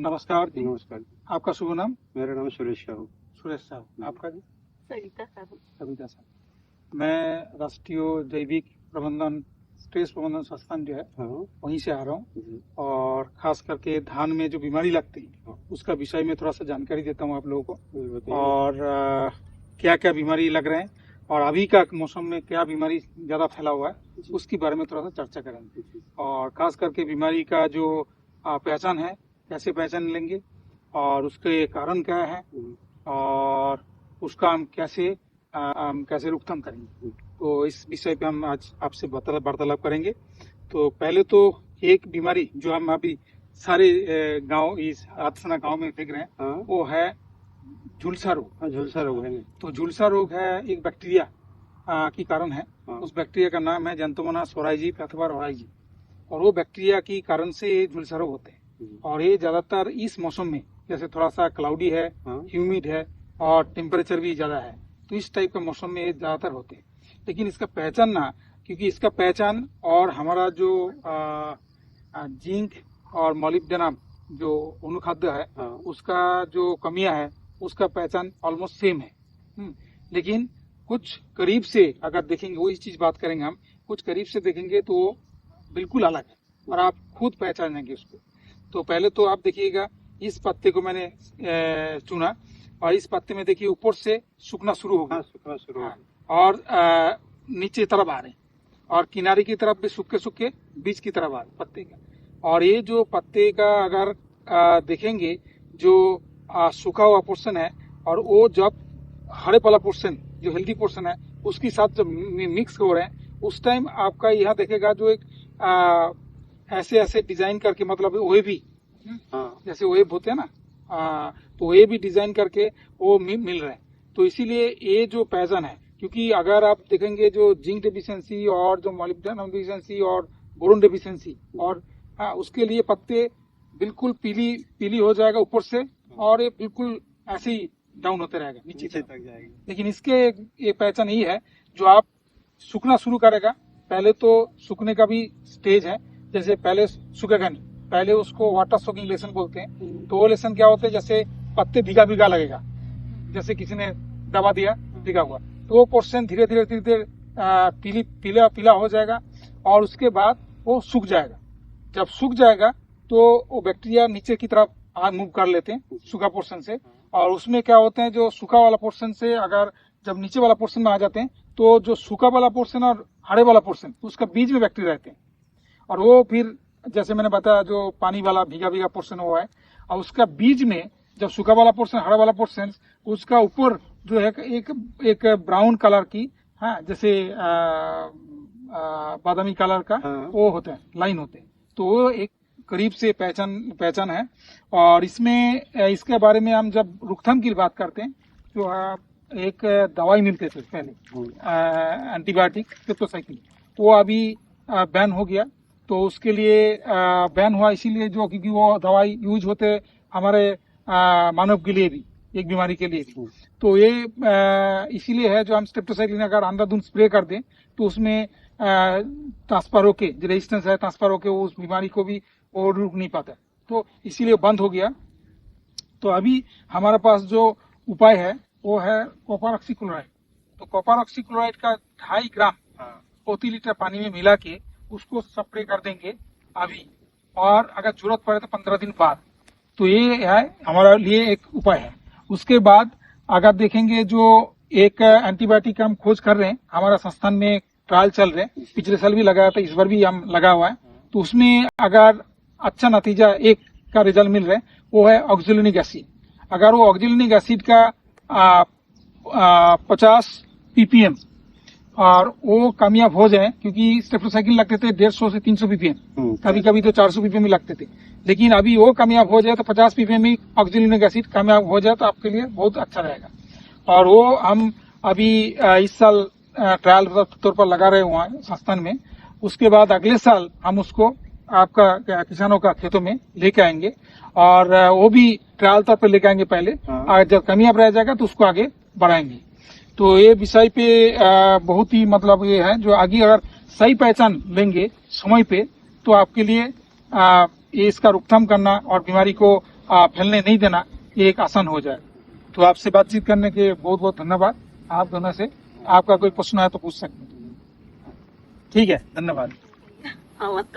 नमस्कार जी। नमस्कार। आपका शुभ नाम? मेरा नाम सुरेश साहू। सुरेश साहब। आपका जी? सविता साहू। सविता साहब। मैं राष्ट्रीय जैविक प्रबंधन स्ट्रेस प्रबंधन संस्थान जो है हाँ वहीं से आ रहा हूँ जी। और खास करके धान में जो बीमारी लगती है हाँ। उसका विषय में थोड़ा सा जानकारी देता हूँ आप लोगों को बताइए। और क्या क्या बीमारी लग रहे हैं और अभी का मौसम में क्या बीमारी ज्यादा फैला हुआ है उसके बारे में थोड़ा सा चर्चा करेंगे और खास करके बीमारी का जो पहचान है कैसे पहचान लेंगे और उसके कारण क्या है और उसका हम कैसे रोकथाम करेंगे। तो इस विषय पे हम आज आपसे वार्तालाप करेंगे। तो पहले तो एक बीमारी जो हम अभी सारे गांव इस आत्सना गांव में देख रहे हैं हाँ वो है झुलसा रोग। हाँ, झुलसा रोग है। तो झुलसा रोग है एक बैक्टीरिया की कारण है। हाँ। उस बैक्टीरिया का नाम है जेंटोमोनास सोराइजी अथवा रोराइजी और वो बैक्टीरिया की कारण से ये झुलसा रोग होते हैं और ये ज्यादातर इस मौसम में जैसे थोड़ा सा क्लाउडी है, हाँ। ह्यूमिड है और टेम्परेचर भी ज्यादा है तो इस टाइप का मौसम में ये ज्यादातर होते हैं। लेकिन इसका पहचान ना क्योंकि इसका पहचान और हमारा जो जिंक और मोलिब्डेनम जो अनुखाद्य है हाँ। उसका जो कमियां है उसका पहचान ऑलमोस्ट सेम है। लेकिन कुछ करीब से अगर देखेंगे वही चीज बात करेंगे हम कुछ करीब से देखेंगे तो वो बिल्कुल अलग है और आप खुद पहचानेंगे उसको। तो पहले तो आप देखिएगा इस पत्ते को मैंने चुना और इस पत्ते में देखिए ऊपर से सूखना शुरू हो गया सूखना शुरू हाँ, और नीचे तरफ आ रहे और किनारे की तरफ भी सूखे सूखे बीच की तरफ आ रहे पत्ते का। और ये जो पत्ते का अगर देखेंगे जो सूखा हुआ पोर्शन है और वो जब हरे वाला पोर्शन जो हेल्दी पोर्शन है उसके साथ जब मिक्स हो रहे हैं उस टाइम आपका यहाँ देखेगा जो एक ऐसे डिजाइन करके मतलब वेव भी हाँ। जैसे वेव होते हैं ना तो वेव भी डिजाइन करके वो मिल रहे हैं। तो इसीलिए ये जो पैजन है क्योंकि अगर आप देखेंगे जो जिंक डेफिशिएंसी और जो मोलिब्डेनम डेफिशिएंसी और बोरोन डेफिशिएंसी और उसके लिए पत्ते बिल्कुल पीली हो जाएगा ऊपर से और ये बिल्कुल ऐसे ही डाउन होते रहेगा नीचे तक जाएगा। लेकिन इसके ये पहचान यही है जो आप सूखना शुरू करेगा पहले तो सूखने का भी स्टेज है जैसे पहले सूखेगा नहीं पहले उसको वाटर सोकिंग लेसन बोलते हैं। तो वो लेसन क्या होते हैं जैसे पत्ते भीगा लगेगा जैसे किसी ने दबा दिया भीगा हुआ तो वो पोर्शन धीरे धीरे पीला हो जाएगा और उसके बाद वो सूख जाएगा। जब सूख जाएगा तो वो बैक्टीरिया नीचे की तरफ मूव कर लेते हैं सूखा पोर्शन से और उसमें क्या होते हैं जो सूखा वाला पोर्शन से अगर जब नीचे वाला पोर्शन में आ जाते हैं तो जो सूखा वाला पोर्शन और हरे वाला पोर्शन उसका बीच में बैक्टीरिया रहते हैं और वो फिर जैसे मैंने बताया जो पानी वाला भीगा पोर्शन हुआ है और उसका बीच में जब सूखा वाला पोर्शन हरा वाला पोर्शन उसका ऊपर जो है एक ब्राउन कलर की जैसे बादामी कलर का वो होते हैं लाइन होते हैं। तो वो एक करीब से पहचान है और इसमें इसके बारे में हम जब रोकथाम की बात करते हैं तो एक दवाई मिलते थे पहले एंटीबायोटिक स्ट्रेप्टोसाइक्लिन वो अभी बैन हो गया। तो उसके लिए बैन हुआ इसीलिए जो क्योंकि वो दवाई यूज होते हमारे मानव के लिए भी एक बीमारी के लिए भी। तो ये इसीलिए है जो हम स्ट्रेप्टोसाइक्लिन अगर अंधाधुंध स्प्रे कर दें तो उसमें ट्रांसफर होके जो रेजिस्टेंस है ट्रांसफर होके उस बीमारी को भी वो रुक नहीं पाता तो इसीलिए बंद हो गया। तो अभी हमारे पास जो उपाय है वो है कॉपर ऑक्सीक्लोराइड। तो कॉपर ऑक्सीक्लोराइड का 2.5 ग्राम प्रति लीटर पानी में मिला के उसको स्प्रे कर देंगे अभी और अगर जरूरत पड़े तो 15 दिन बाद। तो ये है हमारे लिए एक उपाय है। उसके बाद अगर देखेंगे जो एक एंटीबायोटिक हम खोज कर रहे हैं हमारा संस्थान में ट्रायल चल रहे हैं पिछले साल भी लगाया था इस बार भी हम लगा हुआ है। तो उसमें अगर अच्छा नतीजा एक का रिजल्ट मिल रहा है वो है ऑक्जेलिनिक एसिड। अगर वो ऑक्जेलिनिक एसिड का 50 ppm और वो कामयाब हो जाए क्योंकि स्ट्रेप्टोसाइक्लिन लगते थे 150 से 300 ppm कभी कभी तो 400 ppm ही लगते थे लेकिन अभी वो कामयाब हो जाए तो 50 ppm ही ऑक्जेलिनिक एसिड कामयाब हो जाए तो आपके लिए बहुत अच्छा रहेगा। और वो हम अभी इस साल ट्रायल तौर पर लगा रहे हुए हैं संस्थान में। उसके बाद अगले साल हम उसको आपका किसानों का खेतों में लेके आएंगे और वो भी ट्रायल तौर पर लेके आएंगे पहले और जब कामयाब रह जाएगा तो उसको आगे बढ़ाएंगे। तो ये विषय पे बहुत ही मतलब ये है जो आगे अगर सही पहचान लेंगे समय पे तो आपके लिए ये इसका रोकथाम करना और बीमारी को फैलने नहीं देना, ये एक आसान हो जाए। तो आपसे बातचीत करने के बहुत बहुत धन्यवाद। आप दोनों से आपका कोई प्रश्न है तो पूछ सकते हैं। ठीक है, धन्यवाद।